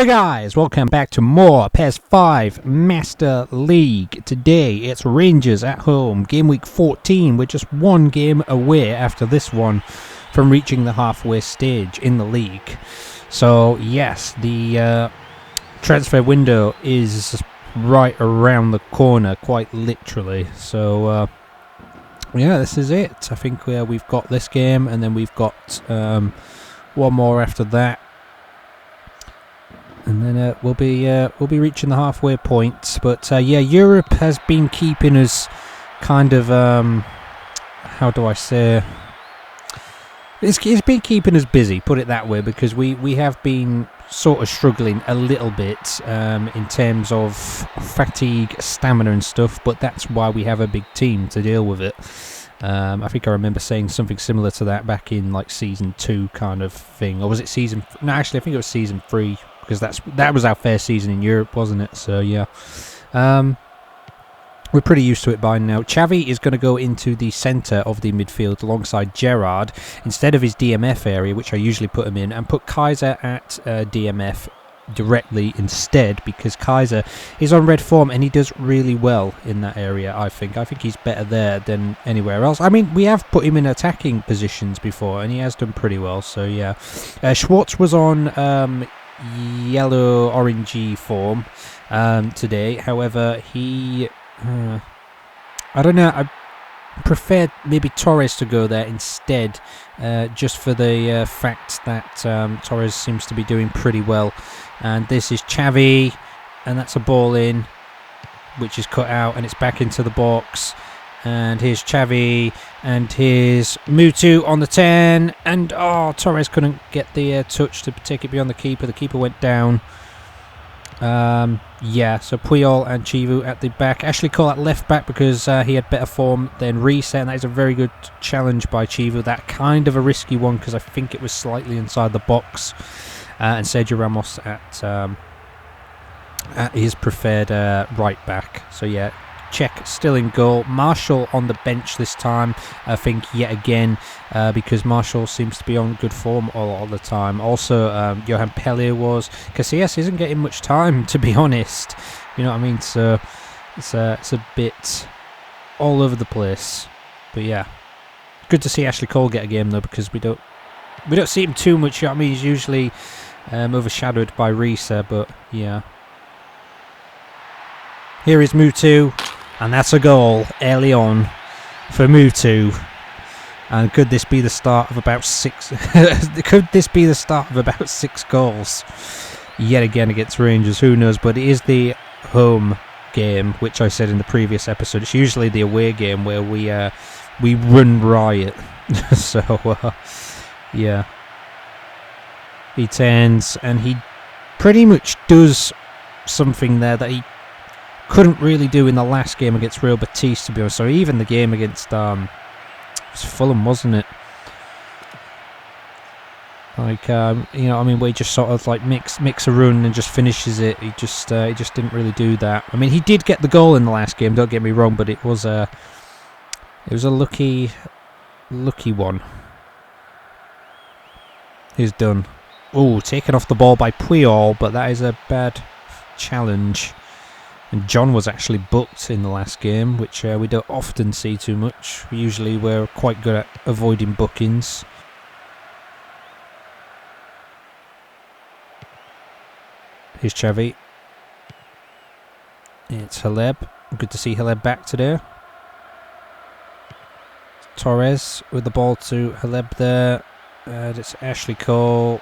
Hey guys, welcome back to more PES 5 Master League. Today it's Rangers at home, game week 14. We're just one game away after this one from reaching the halfway stage in the league. So yes, the transfer window is right around the corner, quite literally. So yeah, this is it. I think we've got this game, and then we've got one more after that. And then we'll be reaching the halfway point. But yeah, Europe has been keeping us kind of how do I say? It's been keeping us busy, put it that way, because we have been sort of struggling a little bit in terms of fatigue, stamina and stuff. But that's why we have a big team to deal with it. I think I remember saying something similar to that back in like season 2 kind of thing, or was it season? No, actually, I think it was season 3. Because that was our first season in Europe, wasn't it? So yeah, we're pretty used to it by now. Xavi is going to go into the centre of the midfield alongside Gerrard instead of his DMF area, which I usually put him in, and put Kaiser at DMF directly instead, because Kaiser is on red form and he does really well in that area. I think he's better there than anywhere else. I mean, we have put him in attacking positions before and he has done pretty well. So yeah, Schwartz was on yellow orangey form today. However, he I don't know, I prefer maybe Torres to go there instead, just for the fact that Torres seems to be doing pretty well. And this is Xavi, and that's a ball in which is cut out, and it's back into the box. And here's Xavi, and here's Mutu on the 10, and oh, Torres couldn't get the touch to take it beyond the keeper. The keeper went down. Yeah, so Puyol and Chivu at the back. Ashley Cole at left back because he had better form than Reset, and that is a very good challenge by Chivu. That kind of a risky one because I think it was slightly inside the box. And Sergio Ramos at his preferred right back. So yeah, Czech still in goal. Marshall on the bench this time, I think, yet again, because Marshall seems to be on good form all the time. Also, Johan Pellier was. Casillas isn't getting much time, to be honest. You know what I mean? So it's a bit all over the place. But yeah, good to see Ashley Cole get a game though, because we don't see him too much. You know what I mean? He's usually overshadowed by Risa, but yeah. Here is Mutu. And that's a goal early on for Mutu. And could this be the start of about 6? Could this be the start of about 6 goals yet again against Rangers? Who knows? But it is the home game, which I said in the previous episode. It's usually the away game where we run riot. So yeah, he turns and he pretty much does something there that he couldn't really do in the last game against Real Betis, to be honest. So even the game against it was Fulham, wasn't it? Like you know, I mean, where he just sort of like makes a run and just finishes it. He just didn't really do that. I mean, he did get the goal in the last game. Don't get me wrong, but it was a lucky one. He's done. Oh, taken off the ball by Puyol, but that is a bad challenge. And John was actually booked in the last game, which we don't often see too much. Usually we're quite good at avoiding bookings. Here's Xavi. It's Haleb. Good to see Haleb back today. Torres with the ball to Haleb there. And it's Ashley Cole.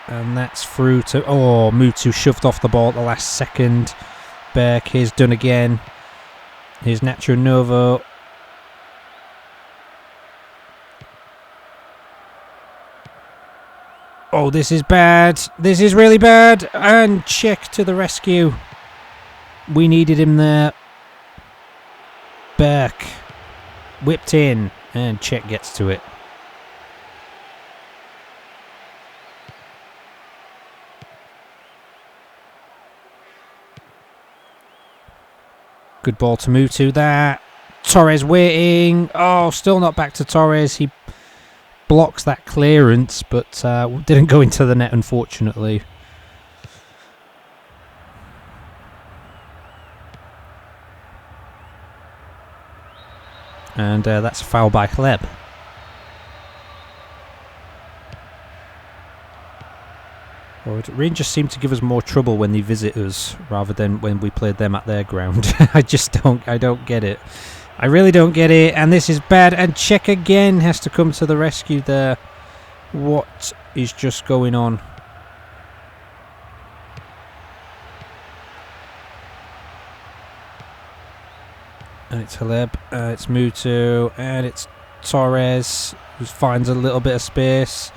And that's through to... Oh, Mutu shoved off the ball at the last second. Back. Here's done again. Here's Nacho Novo. Oh, this is bad. This is really bad. And Czech to the rescue. We needed him there. Back. Whipped in. And Czech gets to it. Good ball to Mutu there. Torres waiting. Oh, still not back to Torres. He blocks that clearance, but didn't go into the net, unfortunately. And that's a foul by Hleb. Rangers seem to give us more trouble when they visit us rather than when we played them at their ground. I don't get it. I really don't get it, and this is bad, and Czech again has to come to the rescue there. What is just going on? And it's Hleb, it's Mutu, and it's Torres, who finds a little bit of space.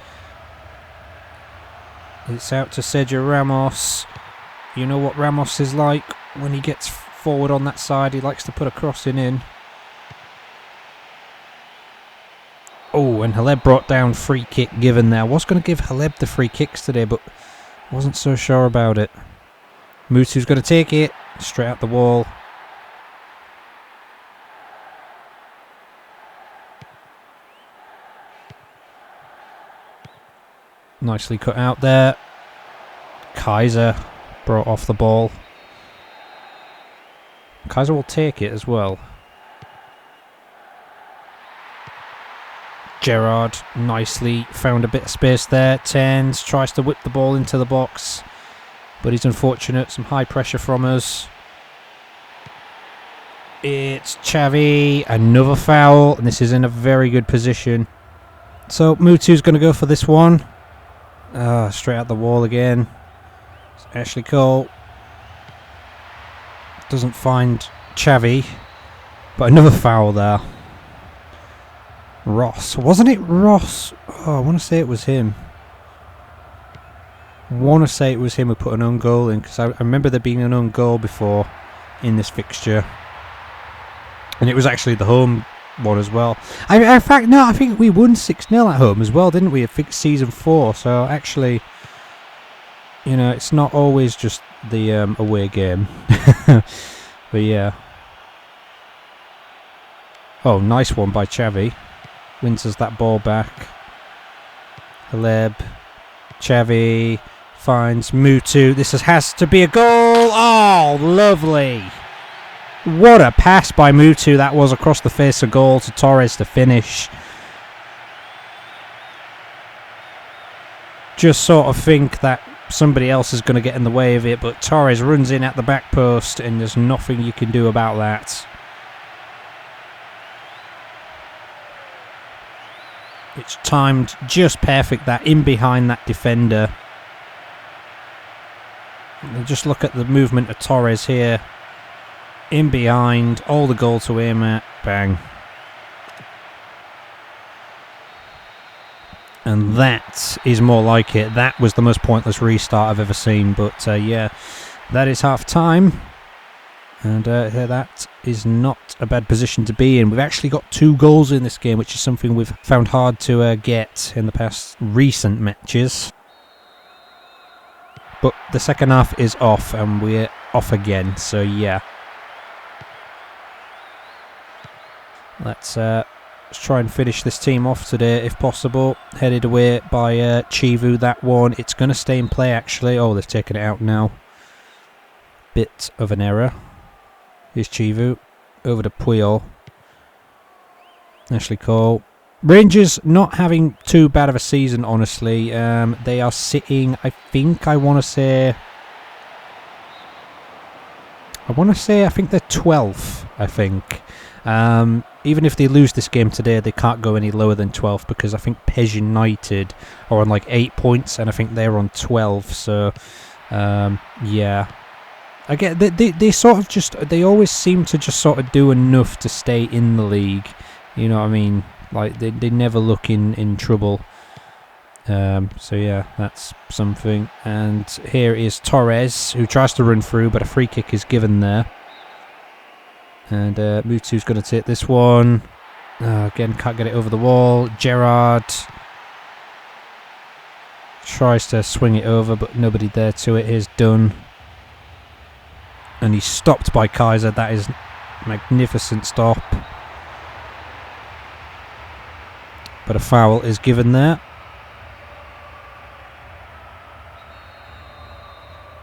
It's out to Sergio Ramos. You know what Ramos is like when he gets forward on that side. He likes to put a crossing in. Oh, and Hleb brought down free kick given there. I was going to give Hleb the free kicks today, but wasn't so sure about it. Mutu's going to take it straight out the wall. Nicely cut out there. Kaiser brought off the ball. Kaiser will take it as well. Gerrard nicely found a bit of space there. Turns, tries to whip the ball into the box, but he's unfortunate. Some high pressure from us. It's Xavi, another foul, and this is in a very good position. So Mutu's going to go for this one. Straight out the wall again. It's Ashley Cole doesn't find Xavi, but another foul there. Ross, wasn't it Ross? Oh, I want to say it was him. Who put an own goal in, because I remember there being an own goal before in this fixture, and it was actually the home one as well. In fact, no, I think we won 6-0 at home as well, didn't we? I think season 4. So actually, you know, it's not always just the away game. But yeah. Oh, nice one by Xavi. Wins us that ball back. Hleb, Xavi finds Mutu. This has to be a goal. Oh, lovely. What a pass by Mutu that was across the face of goal to Torres to finish. Just sort of think that somebody else is going to get in the way of it, but Torres runs in at the back post and there's nothing you can do about that. It's timed just perfect, that in behind that defender. And just look at the movement of Torres here. In behind, all the goal to aim at, bang. And that is more like it. That was the most pointless restart I've ever seen, but yeah, that is half time. And that is not a bad position to be in. We've actually got 2 goals in this game, which is something we've found hard to get in the past recent matches. But the second half is off, and we're off again, so yeah. Let's try and finish this team off today, if possible. Headed away by Chivu, that one. It's going to stay in play, actually. Oh, they've taken it out now. Bit of an error. Here's Chivu. Over to Puyol. Ashley Cole. Rangers not having too bad of a season, honestly. They are sitting, I think they're 12th, I think. Even if they lose this game today, they can't go any lower than 12th, because I think PES United are on like 8 points and I think they're on 12. So, yeah. Again, they sort of just, they always seem to just sort of do enough to stay in the league. You know what I mean? Like, they never look in trouble. So yeah, that's something. And here is Torres, who tries to run through, but a free kick is given there. And Mutu's going to take this one. Again, can't get it over the wall. Gerrard tries to swing it over, but nobody there to it. Here's Dunn. And he's stopped by Kaiser. That is a magnificent stop. But a foul is given there.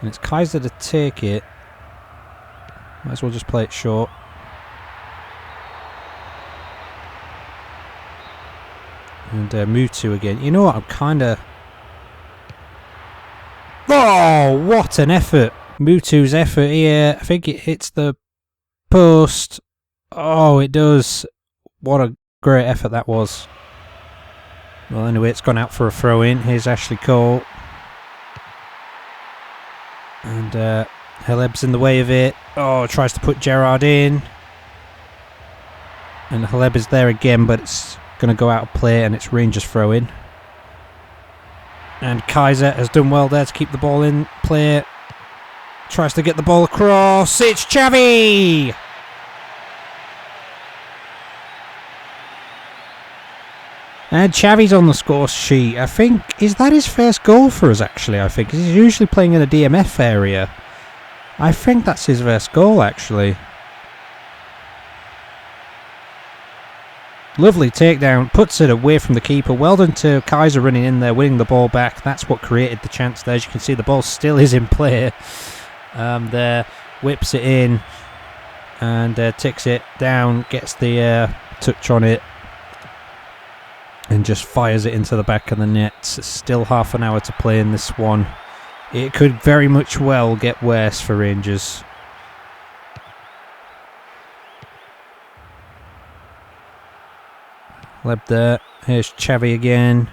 And it's Kaiser to take it. Might as well just play it short. And Mutu again. You know what? I'm kind of... Oh, what an effort. Mutu's effort here. I think it hits the post. Oh, it does. What a great effort that was. Well, anyway, it's gone out for a throw-in. Here's Ashley Cole. And Haleb's in the way of it. Oh, tries to put Gerrard in. And Haleb is there again, but it's going to go out of play, and it's Rangers throw-in. And Kaiser has done well there to keep the ball in play. Tries to get the ball across. It's Xavi! And Xavi's on the score sheet. I think, is that his first goal for us actually, I think? He's usually playing in a DMF area. I think that's his first goal actually. Lovely takedown, puts it away from the keeper. Well done to Kaiser running in there, winning the ball back. That's what created the chance there. As you can see, the ball still is in play. There, whips it in and ticks it down, gets the touch on it and just fires it into the back of the net. Still half an hour to play in this one. It could very much well get worse for Rangers. Leb there. Here's Xavi again.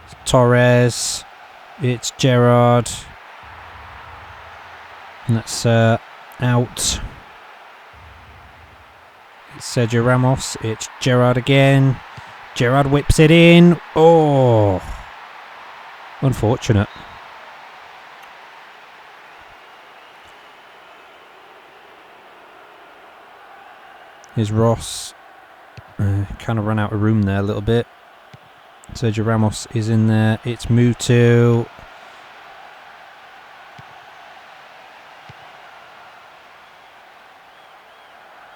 It's Torres. It's Gerrard. And that's out. It's Sergio Ramos. It's Gerrard again. Gerrard whips it in. Oh, unfortunate. Here's Ross. Kind of ran out of room there a little bit. Sergio Ramos is in there. It's Mutu.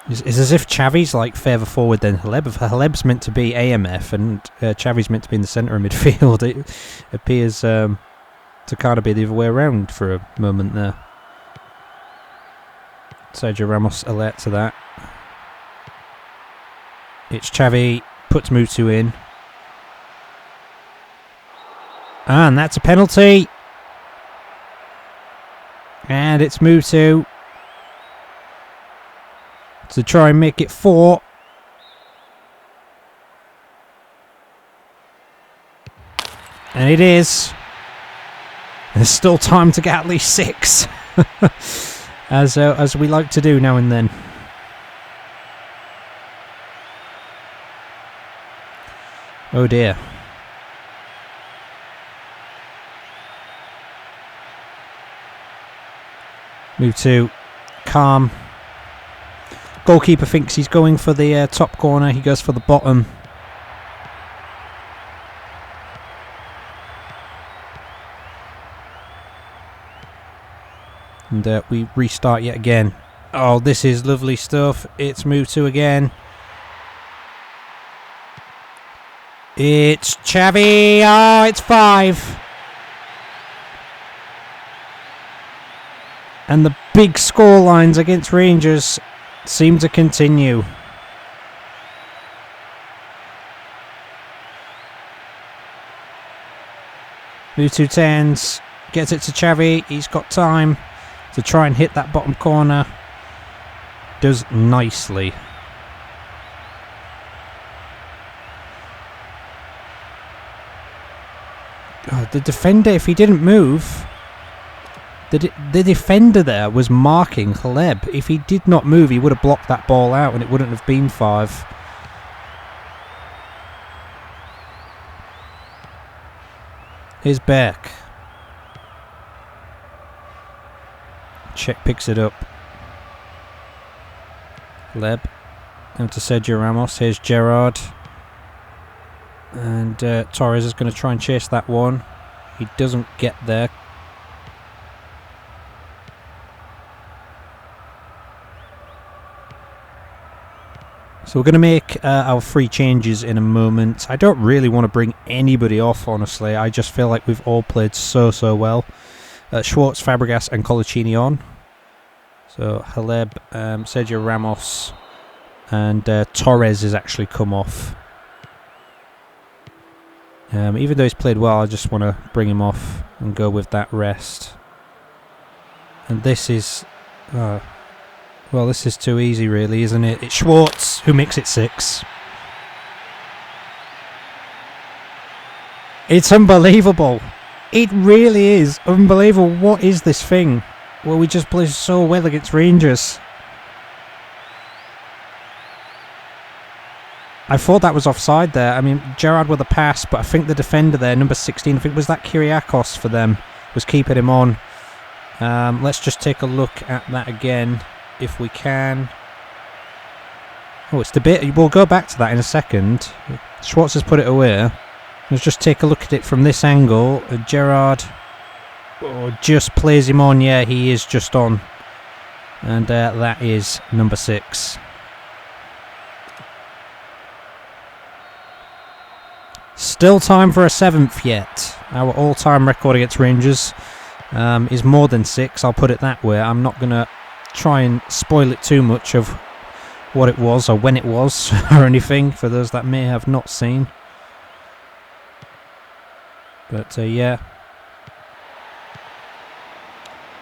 It's as if Xavi's like further forward than Haleb. If Haleb's meant to be AMF and Xavi's meant to be in the centre of midfield, it appears to kind of be the other way around for a moment there. Sergio Ramos alert to that. It's Xavi, puts Mutu in. And that's a penalty. And it's Mutu to try and make it 4. And it is. There's still time to get at least 6. as we like to do now and then. Oh dear. Move to calm. Goalkeeper thinks he's going for the top corner. He goes for the bottom. And we restart yet again. Oh, this is lovely stuff. It's move to again. It's Xavi. Oh, it's 5. And the big score lines against Rangers seem to continue. Mutu turns, gets it to Xavi. He's got time to try and hit that bottom corner. Does nicely. Oh, the defender, if he didn't move, the defender there was marking Haleb. If he did not move, he would have blocked that ball out and it wouldn't have been 5. Here's Beck. Czech picks it up. Haleb. Down to Sergio Ramos. Here's Gerrard. And Torres is going to try and chase that one. He doesn't get there. So we're going to make our 3 changes in a moment. I don't really want to bring anybody off, honestly. I just feel like we've all played so well. Schwartz, Fabregas and Colaccini on. So Haleb, Sergio Ramos and Torres has actually come off. Even though he's played well, I just want to bring him off and go with that rest. And this is... well, this is too easy really, isn't it? It's Schwartz who makes it 6. It's unbelievable. It really is unbelievable. What is this thing? Well, we just play so well against Rangers. I thought that was offside there. I mean, Gerrard with a pass, but I think the defender there, number 16, I think it was that Kyriakos for them, was keeping him on. Let's just take a look at that again, if we can. Oh, it's the bit. We'll go back to that in a second. Schwartz has put it away. Let's just take a look at it from this angle. Gerrard just plays him on. Yeah, he is just on. And that is number 6. Still time for a 7th yet. Our all-time record against Rangers is more than 6, I'll put it that way. I'm not going to try and spoil it too much of what it was or when it was or anything for those that may have not seen. But yeah.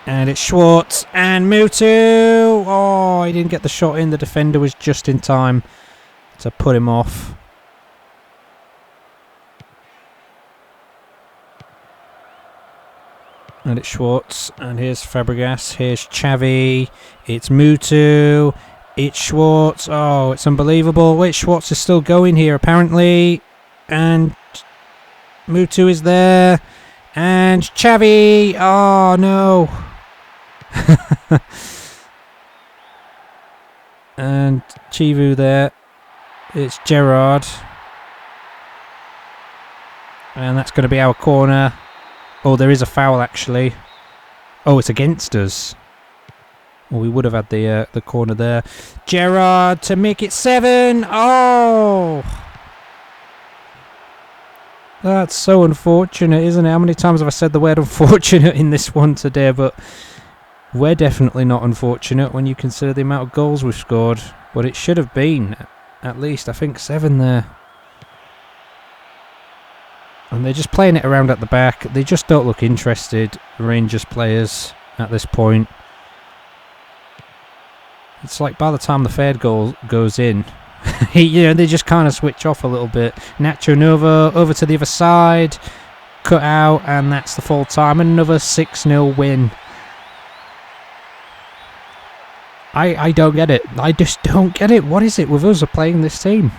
And it's Schwartz and Mutu. Oh, he didn't get the shot in. The defender was just in time to put him off. And it's Schwartz, and here's Fabregas, here's Xavi, it's Mutu, it's Schwartz. Oh, it's unbelievable. Wait, Schwartz is still going here apparently, and Mutu is there, and Xavi. Oh no. And Chivu there. It's Gerrard, and that's going to be our corner. Oh, there is a foul actually. Oh, it's against us. Well, we would have had the corner there. Gerrard to make it 7. Oh! That's so unfortunate, isn't it? How many times have I said the word unfortunate in this one today? But we're definitely not unfortunate when you consider the amount of goals we've scored. But it should have been at least, I think, 7 there. And they're just playing it around at the back. They just don't look interested, Rangers players, at this point. It's like by the time the third goal goes in, they just kind of switch off a little bit. Nacho Nova over to the other side, cut out, and that's the full time. Another 6-0 win. I don't get it. I just don't get it. What is it with us playing this team?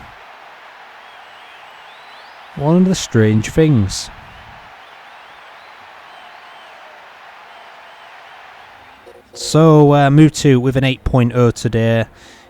One of the strange things. So Mutu with an 8.0 today.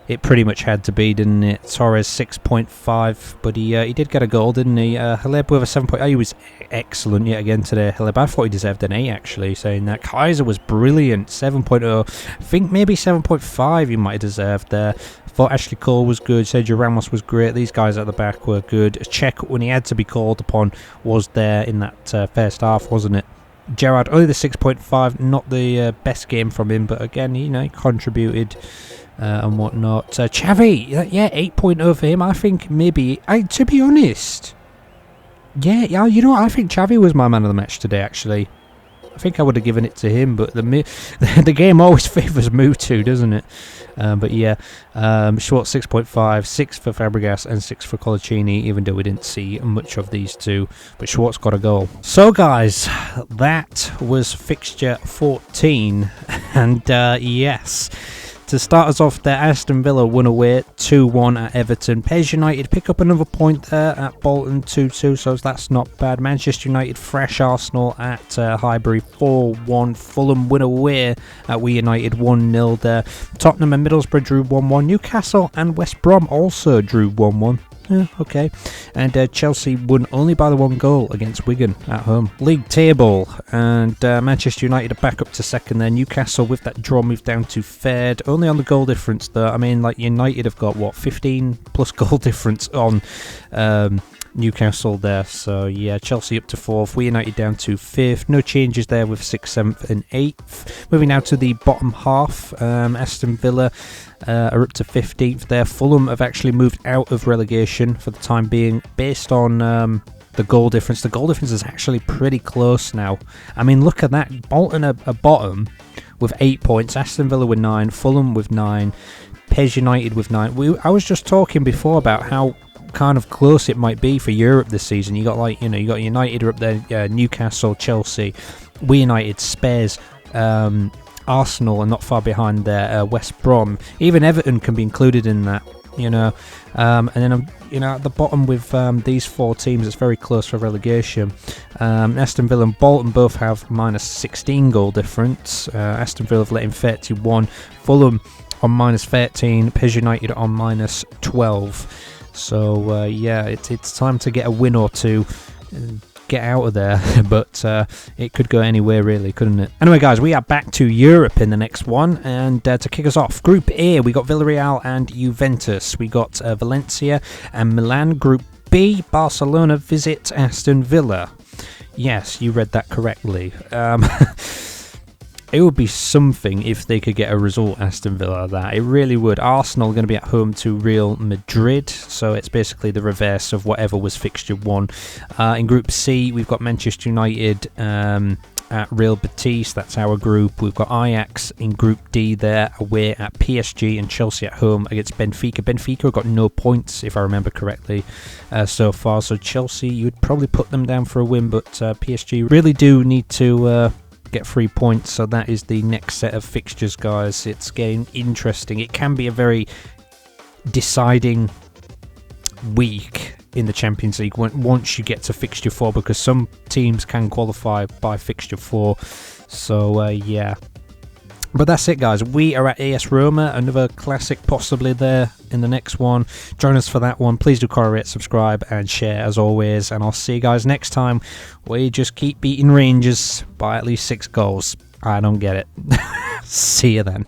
It pretty much had to be, didn't it? Torres 6.5, but he did get a goal, didn't he? Haleb with a 7.0. He was excellent yet again today. Haleb, I thought he deserved an 8 actually, saying that. Kaiser was brilliant, 7.0. I think maybe 7.5 he might have deserved there. Thought Ashley Cole was good. Sergio Ramos was great. These guys at the back were good. Czech, when he had to be called upon, was there in that first half, wasn't it? Gerrard, only the 6.5. Not the best game from him, but again, he contributed and whatnot. Xavi, yeah, 8.0 for him. I think maybe, to be honest, yeah, you know what? I think Xavi was my man of the match today, actually. I think I would have given it to him, but the game always favours Mutu, doesn't it? But yeah, Schwartz 6.5, 6 for Fabregas and 6 for Colaccini, even though we didn't see much of these two. But Schwartz got a goal. So guys, that was fixture 14. And yes, to start us off there, Aston Villa won away 2-1 at Everton. PES United pick up another point there at Bolton 2-2, so that's not bad. Manchester United fresh Arsenal at Highbury 4-1. Fulham win away at We United 1-0 there. Tottenham and Middlesbrough drew 1-1. Newcastle and West Brom also drew 1-1. Yeah, okay. And Chelsea won only by the 1 goal against Wigan at home. League table, and Manchester United are back up to second there. Newcastle with that draw moved down to third. Only on the goal difference though. I mean, like, United have got, what, 15 plus goal difference on Newcastle there. So yeah, Chelsea up to 4th. We United down to 5th. No changes there with 6th, 7th and 8th. Moving now to the bottom half. Aston Villa are up to 15th there. Fulham have actually moved out of relegation for the time being, based on the goal difference. The goal difference is actually pretty close now. I mean, look at that. Bolton are bottom with 8 points, Aston Villa with 9, Fulham with 9, PES United with 9. I was just talking before about how kind of close it might be for Europe this season. You got you got United are up there, Newcastle, Chelsea, we United, Spurs, Arsenal are not far behind there, West Brom, even Everton can be included in that, and then at the bottom with these 4 teams, it's very close for relegation. Aston Villa and Bolton both have minus 16 goal difference. Aston Villa have let in 31, Fulham on minus 13, PES United on minus 12. So yeah, it's time to get a win or two, get out of there, but it could go anywhere really, couldn't it? Anyway guys, we are back to Europe in the next one, and to kick us off, Group A, we got Villarreal and Juventus, we got Valencia and Milan. Group B, Barcelona visit Aston Villa. Yes, you read that correctly. It would be something if they could get a result, Aston Villa, that. It really would. Arsenal are going to be at home to Real Madrid, so it's basically the reverse of whatever was fixture 1. In Group C, we've got Manchester United at Real Betis. That's our group. We've got Ajax in Group D there, away at PSG, and Chelsea at home against Benfica. Benfica have got no points, if I remember correctly, so far. So Chelsea, you would probably put them down for a win, but PSG really do need to get 3 points. So that is the next set of fixtures, guys. It's getting interesting. It can be a very deciding week in the Champions League once you get to fixture 4, because some teams can qualify by fixture 4. So yeah, but that's it, guys. We are at AS Roma, another classic possibly there in the next one. Join us for that one. Please do correlate, subscribe and share as always, and I'll see you guys next time. We just keep beating Rangers by at least 6 goals. I don't get it. See you then.